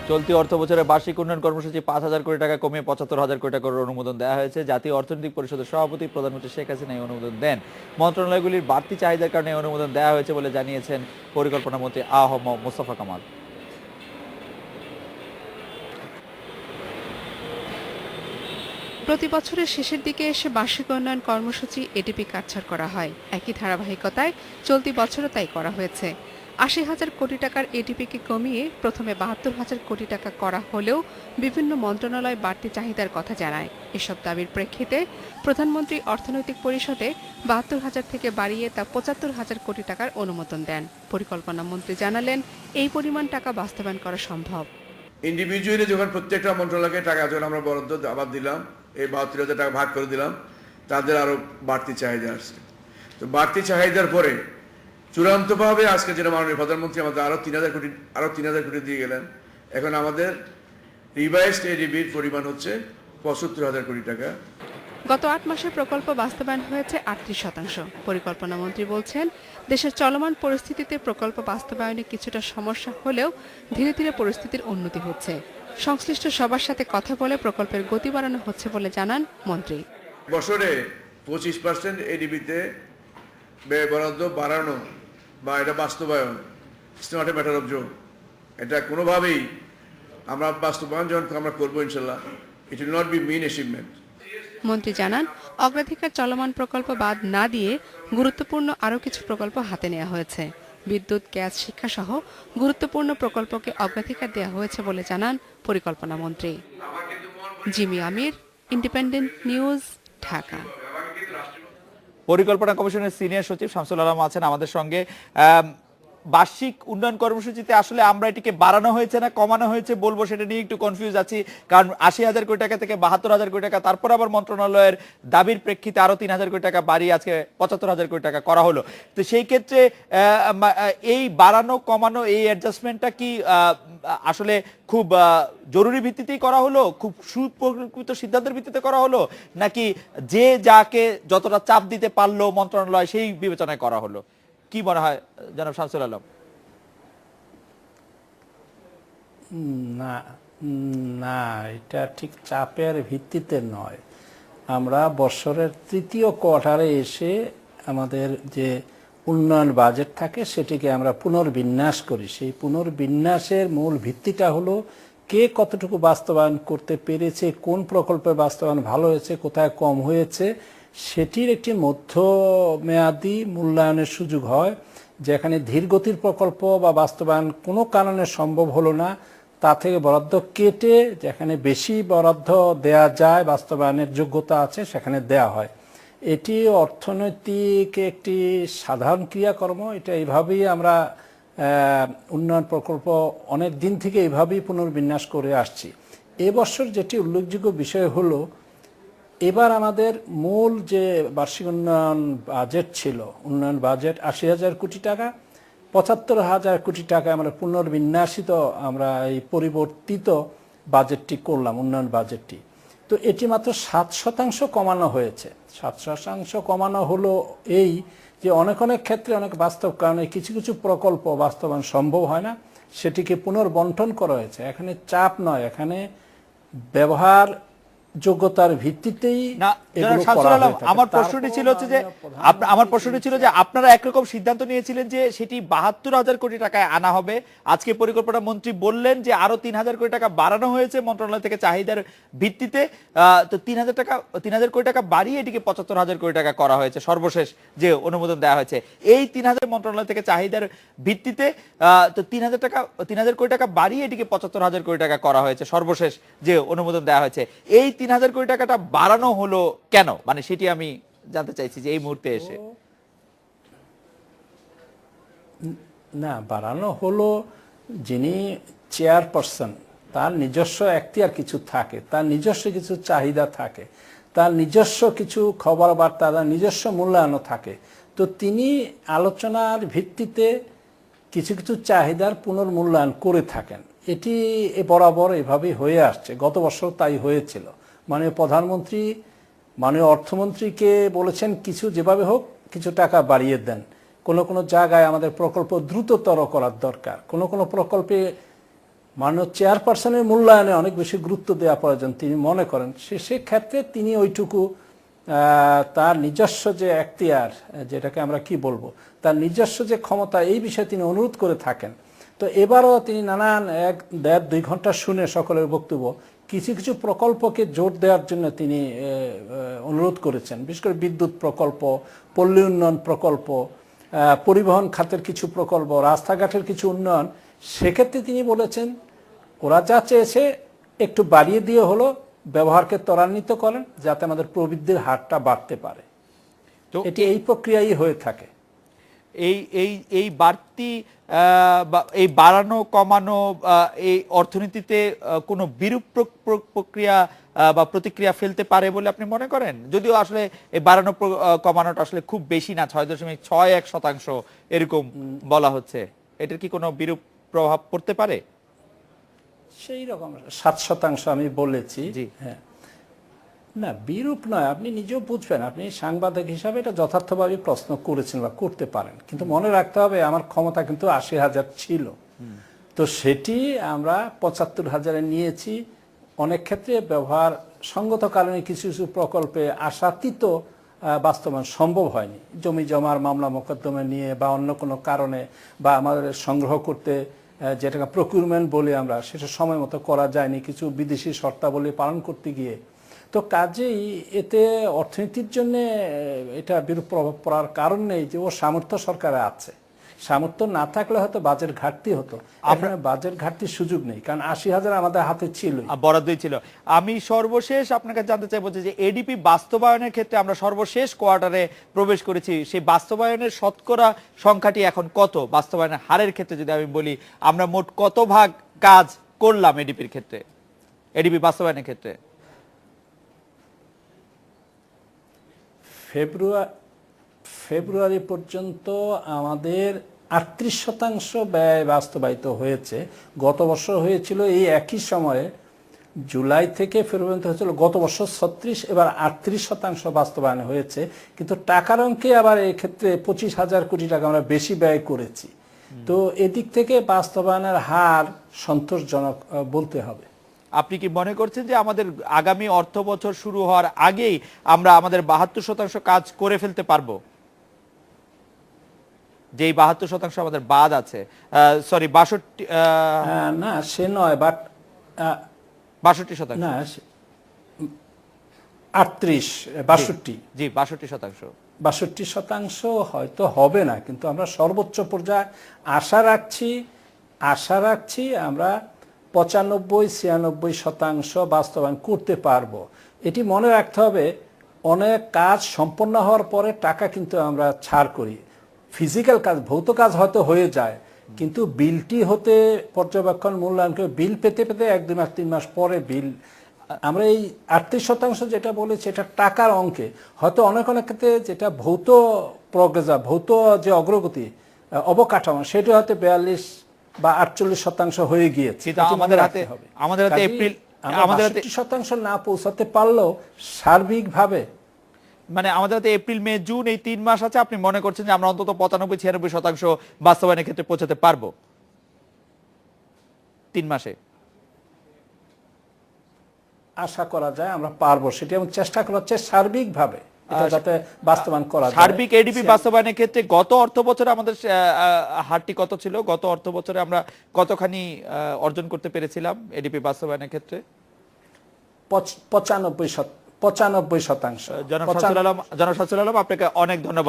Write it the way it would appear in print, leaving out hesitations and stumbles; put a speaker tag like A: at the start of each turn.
A: চলতি অর্থ বছরে বার্ষিক উন্নয়ন কর্মসূচি 5,000 কোটি টাকা কমিয়ে 75,000 কোটি টাকার অনুমোদন দেওয়া হয়েছে। জাতীয় অর্থনৈতিক পরিষদের সভাপতি প্রধানমন্ত্রী শেখ হাসিনা এই অনুমোদন দেন। মন্ত্রণালয়গুলির বাড়তি চাহিদার কারণে এই অনুমোদন দেওয়া হয়েছে বলে জানিয়েছেন পরিকল্পনা মন্ত্রী মোস্তফা কামাল।
B: প্রতি বছরের শেষের দিকে এসে বার্ষিক উন্নয়ন কর্মসূচি এডিপি কাটছাড় করা হয়। একই ধারাবাহিকতায় চলতি বছরও তাই করা হয়েছে। 80,000 কোটি টাকার এডিপিকে কমিয়ে প্রথমে 72,000 কোটি টাকা করা হলেও বিভিন্ন মন্ত্রণালয় বাড়তি চাহিদার কথা জানায়। এসব দাবির প্রেক্ষিতে প্রধানমন্ত্রী অর্থনৈতিক পরিষদে 72,000 থেকে বাড়িয়ে তা 75,000 কোটি টাকার অনুমোদন দেন। পরিকল্পনা মন্ত্রী জানালেন, এই পরিমাণ টাকা বাস্তবায়ন করা সম্ভব।
C: ইন্ডিভিজুয়ালি যখন প্রত্যেকটা মন্ত্রণালয়কে টাকা যখন আমরা বরাদ্দ আবার দিলাম, এই 72,000 টাকা ভাগ করে দিলাম, তাদের আরো বাড়তি চাহিদা আসছে। তো বাড়তি চাহিদার পরে চূড়ান্তভাবে আজকে যেটা মাননীয় প্রধানমন্ত্রী আমাদের আরো 3,000 কোটি দিয়ে গেলেন। এখন আমাদের রিভাইসড এডিবির পরিমাণ হচ্ছে 75,000 কোটি টাকা।
B: গত 8 মাসে প্রকল্প বাস্তবায়ন হয়েছে 38%। পরিকল্পনা মন্ত্রী বলছেন, দেশের চলমান পরিস্থিতিতে প্রকল্প বাস্তবায়নে কিছুটা সমস্যা হলেও ধীরে ধীরে পরিস্থিতির উন্নতি হচ্ছে। সংশ্লিষ্ট সবার সাথে কথা বলে প্রকল্পের গতি বাড়ানো হচ্ছে বলে জানান মন্ত্রী।
C: বছরে 25% এডিবিতে ব্যয় বরাদ্দ বাড়ানো বা এটা বাস্তবায়ন, it's not a matter of joke. এটা কোনোভাবেই আমরা বাস্তবায়ন যখন আমরা করবো ইনশাল্লাহ, it will not be mean achievement.
B: মন্ত্রী জানান, অগ্রাধিকার চলমান প্রকল্প বাদ না দিয়ে গুরুত্বপূর্ণ আরও কিছু প্রকল্প হাতে নেওয়া হয়েছে। বিদ্যুৎ, গ্যাস, শিক্ষা সহ গুরুত্বপূর্ণ প্রকল্পকে অগ্রাধিকার দেওয়া হয়েছে বলে জানান পরিকল্পনা মন্ত্রী। জিমি আমির, ইন্ডিপেন্ডেন্ট নিউজ, ঢাকা।
A: পরিকল্পনা কমিশনের সিনিয়র সচিব শামসুল আলম আছেন আমাদের সঙ্গে। বার্ষিক উন্নয়ন কর্মসূচিতে আসলে আমরা এটিকে বাড়ানো হয়েছে না কমানো হয়েছে বলবো, সেটা নিয়ে একটু কনফিউজ আছি। কারণ 80,000 কোটি টাকা থেকে 72,000 কোটি টাকা, তারপর আবার মন্ত্রণালয়ের দাবির প্রেক্ষিতে আরো 3,000 কোটি টাকা বাড়িয়ে আজকে 75,000 কোটি টাকা করা হলো। তো সেই ক্ষেত্রে এই বাড়ানো কমানো এই অ্যাডজাস্টমেন্টটা কি আসলে খুব জরুরি ভিত্তিতেই করা হলো, খুব সুপরিকল্পিত সিদ্ধান্তের ভিত্তিতে করা হলো, নাকি যে যাকে যতটা চাপ দিতে পারলো মন্ত্রণালয় সেই বিবেচনায় করা হলো? কি মনে হয় জনাব শামসুল আলম?
D: না না, এটা ঠিক চাপের ভিত্তিতে নয়। আমরা বছরের তৃতীয় কোয়ার্টারে এসে আমাদের যে উন্নয়ন বাজেট থাকে সেটিকে আমরা পুনর্বিন্যাস করি। সেই পুনর্বিন্যাসের মূল ভিত্তিটা হলো কে কতটুকু বাস্তবায়ন করতে পেরেছে, কোন প্রকল্পে বাস্তবায়ন ভালো হয়েছে, কোথায় কম হয়েছে, সেটির একটি মধ্যমেয়াদী মূল্যায়নের সুযোগ হয়। যেখানে ধীরগতির প্রকল্প বা বাস্তবায়ন কোনো কারণে সম্ভব হলো না, তা থেকে বরাদ্দ কেটে যেখানে বেশি বরাদ্দ দেয়া যায়, বাস্তবায়নের যোগ্যতা আছে, সেখানে দেয়া হয়। এটি অর্থনৈতিক একটি সাধারণ ক্রিয়াকর্ম। এটা এইভাবেই আমরা উন্নয়ন প্রকল্প অনেক দিন থেকে এইভাবেই পুনর্বিন্যাস করে আসছি। এবছর যেটি উল্লেখযোগ্য বিষয় হলো, এবার আমাদের মূল যে বার্ষিক উন্নয়ন বাজেট ছিল, উন্নয়ন বাজেট 80,000 কোটি টাকা, 75,000 কোটি টাকা আমরা পুনর্বিন্যাসিত, আমরা এই পরিবর্তিত বাজেটটি করলাম, উন্নয়ন বাজেটটি। তো এটি মাত্র 7% কমানো হয়েছে। 7% কমানো হলো এই যে অনেক ক্ষেত্রে অনেক বাস্তব কারণে কিছু কিছু প্রকল্প বাস্তবায়ন সম্ভব হয় না, সেটিকে পুনর্বন্টন করা হয়েছে। এখানে চাপ নয়, এখানে ব্যবহার যোগ্যতার ভিত্তিতেই
A: না। আমার প্রশ্নটি ছিল যে আপনারা একরকম সিদ্ধান্ত নিয়েছিলেন যে সেটি 72,000 কোটি টাকায় আনা হবে। আজকে পরিকল্পনা মন্ত্রী বললেন যে আরো 3,000 কোটি টাকা বাড়ানো হয়েছে মন্ত্রণালয় থেকে চাহিদার ভিত্তিতে। তো 3,000 কোটি টাকা বাড়িয়ে এটিকে 75,000 কোটি টাকা করা হয়েছে সর্বশেষ যে অনুমোদন দেওয়া হয়েছে। এই 3,000 মন্ত্রণালয় থেকে চাহিদার ভিত্তিতে, তো 3,000 কোটি টাকা বাড়িয়ে এটিকে 75,000 কোটি টাকা করা হয়েছে সর্বশেষ যে অনুমোদন দেওয়া হয়েছে। এই 3,000 কোটি টাকাটা বাড়ানো হলো কেন, মানে সেটি আমি জানতে চাইছি যে এই মুহূর্তে এসে।
D: না, বাড়ানো হলো যিনি চেয়ারপারসন তার নিজস্ব এখতিয়ার কিছু থাকে, তার নিজস্ব কিছু চাহিদা থাকে, তার নিজস্ব কিছু খবর বার্তা, তার নিজস্ব মূল্যায়নও থাকে। তো তিনি আলোচনার ভিত্তিতে কিছু কিছু চাহিদার পুনর্মূল্যায়ন করে থাকেন। এটি বরাবর এভাবেই হয়ে আসছে, গত বছর তাই হয়েছিল। মাননীয় প্রধানমন্ত্রী মাননীয় অর্থমন্ত্রীকে বলেছেন কিছু যেভাবে হোক কিছু টাকা বাড়িয়ে দেন, কোনো জায়গায় আমাদের প্রকল্প দ্রুততর করার দরকার, কোনো প্রকল্পে মাননীয় চেয়ারপারসনের মূল্যায়নে অনেক বেশি গুরুত্ব দেওয়া প্রয়োজন তিনি মনে করেন। সেক্ষেত্রে তিনি ওইটুকু তার নিজস্ব যে এখতিয়ার, যেটাকে আমরা কি বলবো, তার নিজস্ব যে ক্ষমতা, এই বিষয়ে তিনি অনুরোধ করে থাকেন। তো এবারও তিনি নানান 1-1.5-2 ঘন্টা শুনে সকলের বক্তব্য কিছু কিছু প্রকল্পকে জোর দেওয়ার জন্য তিনি অনুরোধ করেছেন, বিশেষ করে বিদ্যুৎ প্রকল্প, পল্লী উন্নয়ন প্রকল্প, পরিবহন খাতের কিছু প্রকল্প, রাস্তাঘাটের কিছু উন্নয়ন। সেক্ষেত্রে তিনি বলেছেন ওরা যা চেয়েছে একটু বাড়িয়ে দিয়ে হলো ব্যবহারকে ত্বরান্বিত করেন যাতে আমাদের প্রবৃদ্ধির হারটা বাড়তে পারে।
A: তো
D: এটি এই প্রক্রিয়াই হয়ে থাকে।
A: এই বাড়তি বা এই বাড়ানো কমানো এই অর্থনীতিতে কোনো বিরূপ প্রক্রিয়া বা প্রতিক্রিয়া ফেলতে পারে বলে আপনি মনে করেন? যদিও আসলে এই বাড়ানো কমানোটা আসলে খুব বেশি না, 6.61% এরকম বলা হচ্ছে, এটার কি কোনো বিরূপ প্রভাব পড়তে পারে?
D: সেই রকম 7% আমি বলেছি।
A: জি
D: হ্যাঁ, না বিরূপ নয়, আপনি নিজেও বুঝবেন, আপনি সাংবাদিক হিসাবে এটা যথার্থভাবে প্রশ্ন করেছেন বা করতে পারেন, কিন্তু মনে রাখতে হবে আমার ক্ষমতা কিন্তু 80,000 ছিল, তো সেটি আমরা 75,000-এ নিয়েছি। অনেক ক্ষেত্রে ব্যবহার সঙ্গত কারণে কিছু কিছু প্রকল্পে আশাতীত বাস্তবায়ন সম্ভব হয়নি, জমি জমার মামলা মোকদ্দমা নিয়ে বা অন্য কোনো কারণে, বা আমাদের সংগ্রহ করতে যেটাকে প্রকিউরমেন্ট বলি আমরা, সেটা সময় মতো করা যায়নি কিছু বিদেশি শর্তাবলী পালন করতে গিয়ে। তো কাজেই এতে অর্থনীতির জন্য এটা বিরূপ প্রভাব পড়ার কারণ নেই যে ও সামর্থ্য সরকারে আছে। সামর্থ্য না থাকলে হয়তো বাজেট ঘাটতি হতো, আপনার বাজেট ঘাটতির সুযোগ নেই, কারণ 80,000 আমাদের হাতে ছিল,
A: বরাদ্দই ছিল। আমি সর্বশেষ আপনাকে জানতে চাইবো যে এডিপি বাস্তবায়নের ক্ষেত্রে আমরা সর্বশেষ কোয়ার্টারে প্রবেশ করেছি, সেই বাস্তবায়নের শতকরা সংখ্যাটি এখন কত? বাস্তবায়নের হারের ক্ষেত্রে যদি আমি বলি, আমরা মোট কত ভাগ কাজ করলাম এডিপির ক্ষেত্রে, এডিপি বাস্তবায়নের ক্ষেত্রে?
D: ফেব্রুয়ারি পর্যন্ত আমাদের 38% ব্যয় বাস্তবায়িত হয়েছে। গত বছর হয়েছিল এই একই সময়ে, জুলাই থেকে ফেব্রুয়ারি হয়েছিল গত বছর 36, এবার 38% বাস্তবায়ন হয়েছে। কিন্তু টাকার অঙ্কে আবার এই ক্ষেত্রে 25,000 কোটি টাকা আমরা বেশি ব্যয় করেছি। তো এদিক থেকে বাস্তবায়নের হার সন্তোষজনক বলতে হবে।
A: আপনি কি মনে করছেন যে আমাদের আগামী অর্থ বছর শুরু হওয়ার আগেই আমরা আমাদের 72% কাজ করে ফেলতে পারবো? যেই 72% আমাদের বাদ আছে, সরি 62,
D: না সে নয়, বাট
A: 62%,
D: না 62
A: জি 62%,
D: 62% হয়তো হবে না, কিন্তু আমরা সর্বোচ্চ পর্যায়ে আশা রাখছি আমরা 95-96% বাস্তবায়ন করতে পারবো। এটি মনে রাখতে হবে, অনেক কাজ সম্পন্ন হওয়ার পরে টাকা কিন্তু আমরা ছাড় করি, ফিজিক্যাল কাজ ভৌত কাজ হয়তো হয়ে যায়, কিন্তু বিলটি হতে পর্যবেক্ষণ মূল্যায়ন করে বিল পেতে 1-2 মাস 3 মাস পরে বিল। আমরা এই 38% যেটা বলেছি এটা টাকার অঙ্কে, হয়তো অনেক ক্ষেত্রে যেটা ভৌত প্রগ্রেস, ভৌত যে অগ্রগতি অবকাঠামো, সেটা হয়তো 42 বা 48% হয়ে গিয়েছে।
A: আমাদের হাতে এপ্রিল,
D: আমাদের 62% না পৌঁছাতে পারলেও সার্বিকভাবে,
A: মানে আমাদের হাতে এপ্রিল মে জুন এই 3 মাস আছে, আপনি মনে করছেন যে আমরা অন্তত 95-96% বাস্তবায়নের ক্ষেত্রে পৌঁছাতে পারবো 3 মাসে?
D: আশা করা যায় আমরা পারবো, সেটি আমি চেষ্টা করা হচ্ছে সার্বিকভাবে এটা যাতে বাস্তবায়ন করা যায়।
A: সার্বিক এডিপি বাস্তবায়নের ক্ষেত্রে গত অর্থ বছরে আমাদের হারটি কত ছিল? গত অর্থ বছরে আমরা কতখানি অর্জন করতে পেরেছিলাম এডিপি বাস্তবায়নের ক্ষেত্রে?
D: 95%।
A: জনাব শামসুল আলম, আপনাকে অনেক ধন্যবাদ।